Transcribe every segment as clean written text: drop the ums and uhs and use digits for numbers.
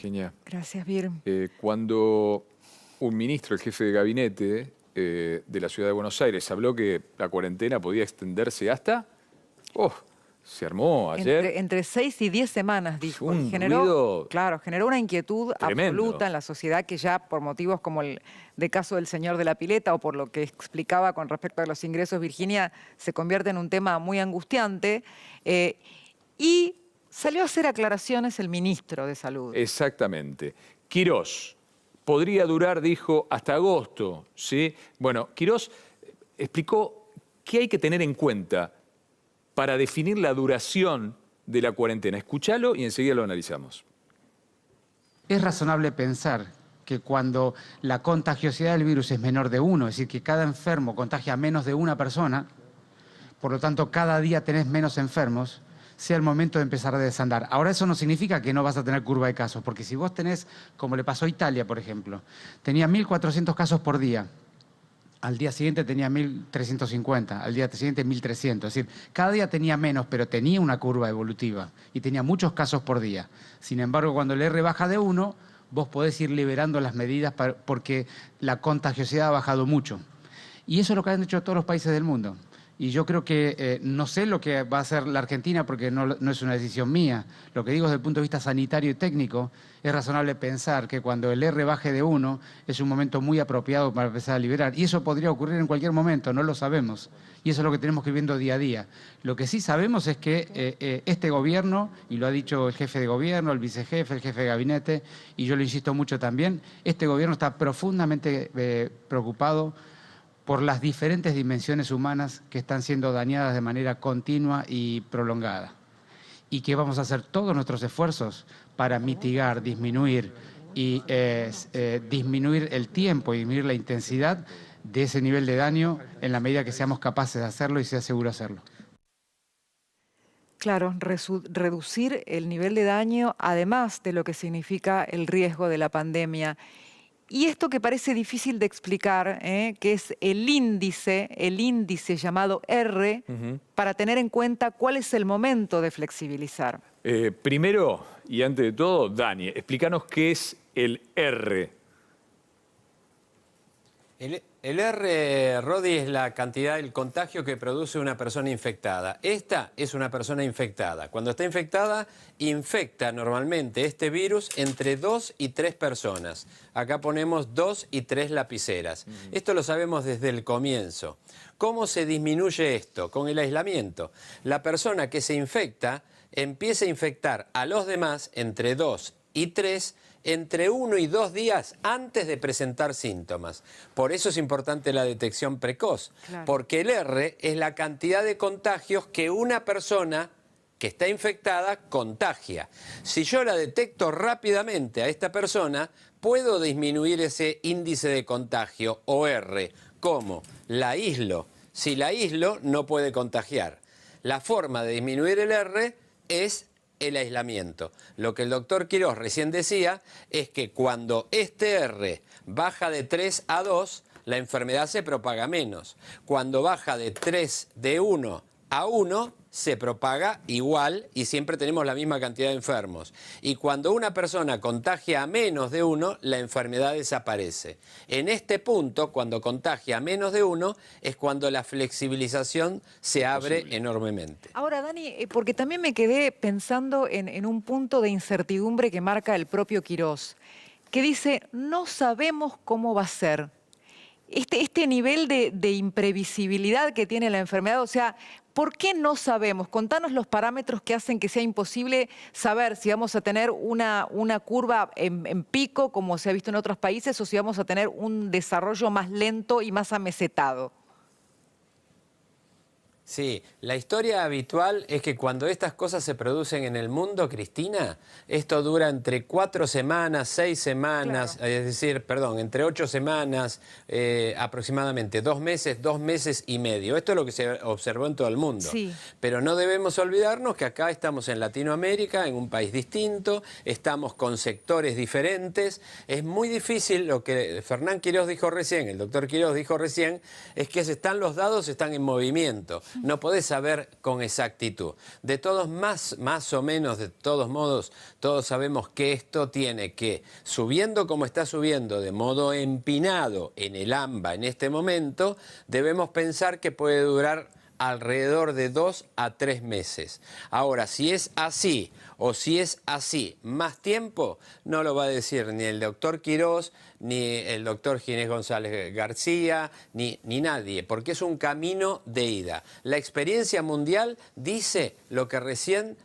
Virginia. Gracias, Vir. Cuando un ministro, el jefe de gabinete de la ciudad de Buenos Aires, habló que la cuarentena podía extenderse hasta... se armó ayer. Entre 6 y 10 semanas, dijo. Un Y generó, ruido claro, generó una inquietud tremendo. absoluta en la sociedad que ya por motivos como el de caso del señor de la pileta o por lo que explicaba con respecto a los ingresos, Virginia, se convierte en un tema muy angustiante. Y salió a hacer aclaraciones el ministro de Salud. Exactamente. Quirós podría durar, dijo, hasta agosto, ¿sí? Bueno, Quirós explicó qué hay que tener en cuenta para definir la duración de la cuarentena. Escúchalo y enseguida lo analizamos. Es razonable pensar que cuando la contagiosidad del virus es menor de 1, es decir, que cada enfermo contagia a menos de una persona, por lo tanto cada día tenés menos enfermos, sea el momento de empezar a desandar. Ahora eso no significa que no vas a tener curva de casos, porque si vos tenés, como le pasó a Italia, por ejemplo, tenía 1.400 casos por día, al día siguiente tenía 1.350, al día siguiente 1.300. Es decir, cada día tenía menos, pero tenía una curva evolutiva y tenía muchos casos por día. Sin embargo, cuando el R baja de 1, vos podés ir liberando las medidas porque la contagiosidad ha bajado mucho. Y eso es lo que han hecho todos los países del mundo. Y yo creo que no sé lo que va a hacer la Argentina porque no es una decisión mía. Lo que digo desde el punto de vista sanitario y técnico, es razonable pensar que cuando el R baje de 1 es un momento muy apropiado para empezar a liberar. Y eso podría ocurrir en cualquier momento, no lo sabemos. Y eso es lo que tenemos que ir viendo día a día. Lo que sí sabemos es que este gobierno, y lo ha dicho el jefe de gobierno, el vicejefe, el jefe de gabinete, y yo lo insisto mucho también, este gobierno está profundamente preocupado por las diferentes dimensiones humanas que están siendo dañadas de manera continua y prolongada. Y que vamos a hacer todos nuestros esfuerzos para mitigar, disminuir y disminuir el tiempo y disminuir la intensidad de ese nivel de daño en la medida que seamos capaces de hacerlo y sea seguro hacerlo. Claro, reducir el nivel de daño, además de lo que significa el riesgo de la pandemia. Y esto que parece difícil de explicar, que es el índice llamado R, para tener en cuenta cuál es el momento de flexibilizar. Primero, y antes de todo, Dani, explícanos qué es el R. El R, Rodi, es la cantidad del contagio que produce una persona infectada. Esta es una persona infectada. Cuando está infectada, infecta normalmente este virus entre 2 y 3 personas. Acá ponemos 2 y 3 lapiceras. Esto lo sabemos desde el comienzo. ¿Cómo se disminuye esto? Con el aislamiento. La persona que se infecta empieza a infectar a los demás entre 2 y 3 entre 1 y 2 días antes de presentar síntomas. Por eso es importante la detección precoz, porque el R es la cantidad de contagios que una persona que está infectada contagia. Si yo la detecto rápidamente a esta persona, puedo disminuir ese índice de contagio, o R. ¿Cómo? La aíslo. Si la aíslo, no puede contagiar. La forma de disminuir el R es el aislamiento. Lo que el doctor Quirós recién decía es que cuando este R baja de 3 a 2, la enfermedad se propaga menos. Cuando baja de 1 a 1, se propaga igual y siempre tenemos la misma cantidad de enfermos. Y cuando una persona contagia a menos de 1, la enfermedad desaparece. En este punto, cuando contagia a menos de 1, es cuando la flexibilización se abre enormemente. Ahora, Dani, porque también me quedé pensando en un punto de incertidumbre que marca el propio Quirós, que dice, no sabemos cómo va a ser. Este nivel de imprevisibilidad que tiene la enfermedad, o sea, ¿por qué no sabemos? Contanos los parámetros que hacen que sea imposible saber si vamos a tener una curva en pico, como se ha visto en otros países, o si vamos a tener un desarrollo más lento y más amesetado. Sí, la historia habitual es que cuando estas cosas se producen en el mundo, Cristina, esto dura entre 4 semanas, 6 semanas, es decir, perdón, entre 8 semanas, aproximadamente 2 meses y medio. Esto es lo que se observó en todo el mundo. Sí. Pero no debemos olvidarnos que acá estamos en Latinoamérica, en un país distinto, estamos con sectores diferentes. Es muy difícil, lo que Fernán Quirós dijo recién, el doctor Quirós dijo recién, es que los dados están en movimiento. no podés saber con exactitud. De todos más o menos, de todos modos, todos sabemos que esto tiene que, subiendo como está subiendo, de modo empinado en el AMBA en este momento, debemos pensar que puede durar alrededor de 2 a 3 meses. Ahora, si es así o si es así más tiempo, no lo va a decir ni el doctor Quirós, ni el doctor Ginés González García, ni nadie, porque es un camino de ida. La experiencia mundial dice lo que recién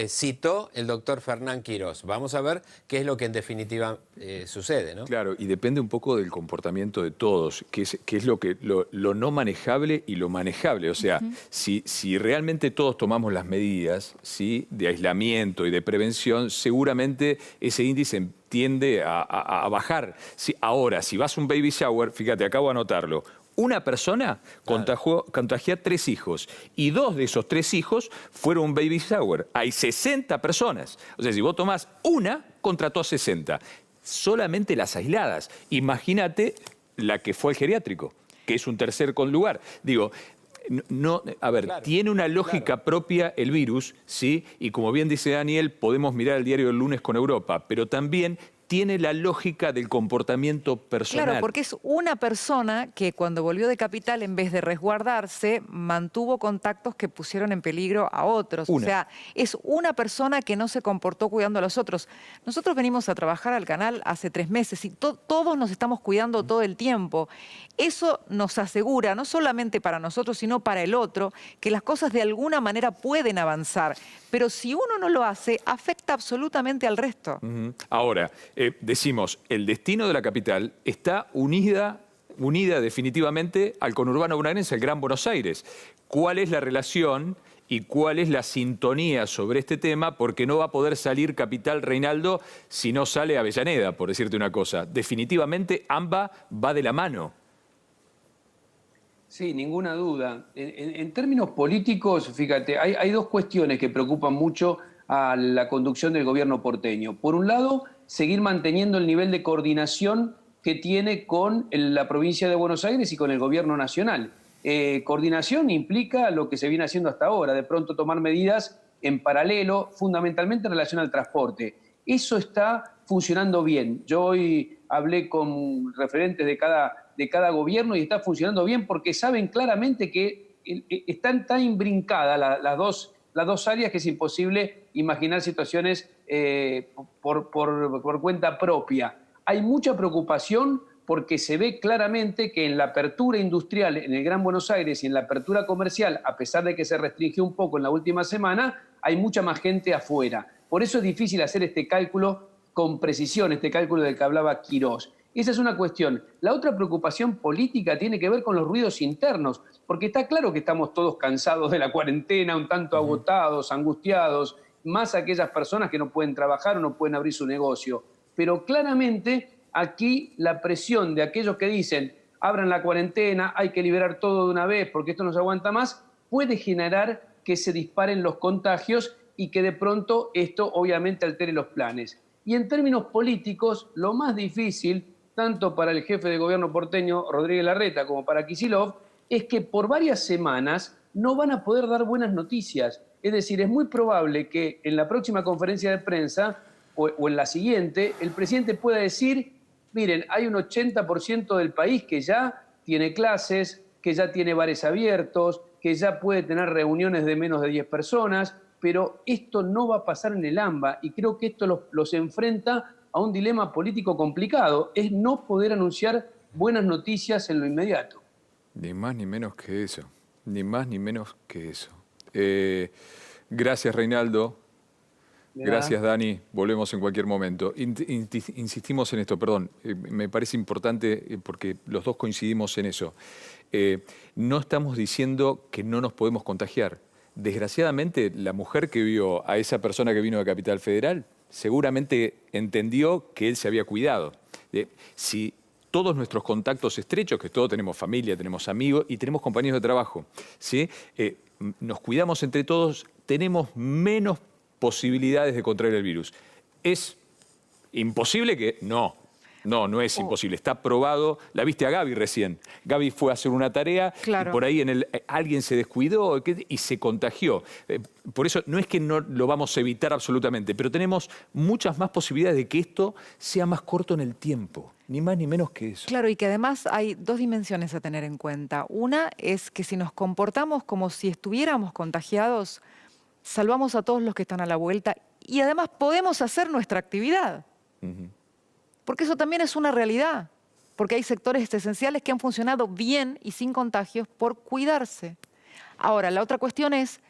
citó el doctor Fernán Quirós. Vamos a ver qué es lo que en definitiva sucede, ¿no? Claro, y depende un poco del comportamiento de todos, que es lo no manejable y lo manejable. O sea, si realmente todos tomamos las medidas, ¿sí?, de aislamiento y de prevención, seguramente ese índice tiende a bajar. Sí, ahora, si vas a un baby shower, fíjate, acabo de anotarlo, una persona contagió a 3 hijos y 2 de esos 3 hijos fueron un baby shower. Hay 60 personas. O sea, si vos tomás una, contrató a 60. Solamente las aisladas. Imagínate la que fue al geriátrico, que es un tercer lugar. Digo, a ver, claro, tiene una lógica propia el virus, ¿sí? Y como bien dice Daniel, podemos mirar el diario del lunes con Europa, pero también tiene la lógica del comportamiento personal. Claro, porque es una persona que cuando volvió de Capital, en vez de resguardarse, mantuvo contactos que pusieron en peligro a otros. O sea, es una persona que no se comportó cuidando a los otros. Nosotros venimos a trabajar al canal hace 3 meses y todos nos estamos cuidando todo el tiempo. Eso nos asegura, no solamente para nosotros, sino para el otro, que las cosas de alguna manera pueden avanzar. Pero si uno no lo hace, afecta absolutamente al resto. Ahora, decimos, el destino de la capital está unida definitivamente al conurbano bonaerense, el Gran Buenos Aires. ¿Cuál es la relación y cuál es la sintonía sobre este tema? Porque no va a poder salir Capital, Reinaldo, si no sale Avellaneda, por decirte una cosa. Definitivamente, AMBA va de la mano. Sí, ninguna duda. En términos políticos, fíjate, hay 2 cuestiones que preocupan mucho a la conducción del gobierno porteño. Por un lado, seguir manteniendo el nivel de coordinación que tiene con la provincia de Buenos Aires y con el gobierno nacional. Coordinación implica lo que se viene haciendo hasta ahora, de pronto tomar medidas en paralelo, fundamentalmente en relación al transporte. Eso está funcionando bien. Yo hoy hablé con referentes de cada gobierno y está funcionando bien porque saben claramente que están tan imbrincadas las dos áreas que es imposible imaginar situaciones por cuenta propia. Hay mucha preocupación porque se ve claramente que en la apertura industrial en el Gran Buenos Aires y en la apertura comercial, a pesar de que se restringió un poco en la última semana, hay mucha más gente afuera. Por eso es difícil hacer este cálculo con precisión, este cálculo del que hablaba Quirós. Esa es una cuestión. La otra preocupación política tiene que ver con los ruidos internos, porque está claro que estamos todos cansados de la cuarentena, un tanto agotados, angustiados, más aquellas personas que no pueden trabajar o no pueden abrir su negocio. Pero claramente aquí la presión de aquellos que dicen abran la cuarentena, hay que liberar todo de una vez porque esto no se aguanta más, puede generar que se disparen los contagios y que de pronto esto obviamente altere los planes. Y en términos políticos, lo más difícil, tanto para el jefe de gobierno porteño, Rodríguez Larreta, como para Kicillof, es que por varias semanas no van a poder dar buenas noticias. Es decir, es muy probable que en la próxima conferencia de prensa o en la siguiente, el presidente pueda decir, miren, hay un 80% del país que ya tiene clases, que ya tiene bares abiertos, que ya puede tener reuniones de menos de 10 personas, pero esto no va a pasar en el AMBA y creo que esto los enfrenta a un dilema político complicado, es no poder anunciar buenas noticias en lo inmediato. Ni más ni menos que eso, ni más ni menos que eso. Gracias, Reinaldo. Gracias, Dani. Volvemos en cualquier momento. Insistimos en esto, perdón. Me parece importante porque los dos coincidimos en eso. No estamos diciendo que no nos podemos contagiar. Desgraciadamente, la mujer que vio a esa persona que vino de Capital Federal seguramente entendió que él se había cuidado. Si todos nuestros contactos estrechos, que todos tenemos familia, tenemos amigos y tenemos compañeros de trabajo, ¿sí? Nos cuidamos entre todos, tenemos menos posibilidades de contraer el virus. ¿Es imposible que no? No, no es imposible, está probado. La viste a Gaby recién. Gaby fue a hacer una tarea Claro. y por ahí alguien se descuidó y se contagió. Por eso no es que no lo vamos a evitar absolutamente, pero tenemos muchas más posibilidades de que esto sea más corto en el tiempo. Ni más ni menos que eso. Claro, y que además hay dos dimensiones a tener en cuenta. Una es que si nos comportamos como si estuviéramos contagiados, salvamos a todos los que están a la vuelta y además podemos hacer nuestra actividad. Porque eso también es una realidad. Porque hay sectores esenciales que han funcionado bien y sin contagios por cuidarse. Ahora, la otra cuestión es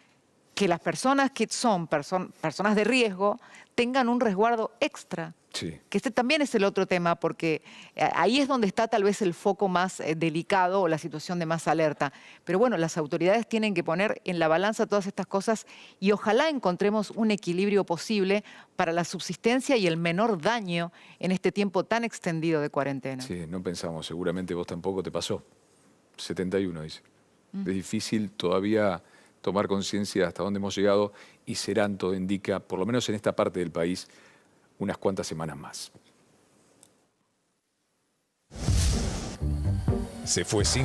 que las personas que son personas de riesgo tengan un resguardo extra. Sí. Que este también es el otro tema, porque ahí es donde está tal vez el foco más delicado o la situación de más alerta. Pero bueno, las autoridades tienen que poner en la balanza todas estas cosas y ojalá encontremos un equilibrio posible para la subsistencia y el menor daño en este tiempo tan extendido de cuarentena. Sí, no pensamos, seguramente vos tampoco te pasó. 71, dice. Es difícil todavía tomar conciencia hasta dónde hemos llegado y serán, todo indica, por lo menos en esta parte del país, unas cuantas semanas más. Se fue sin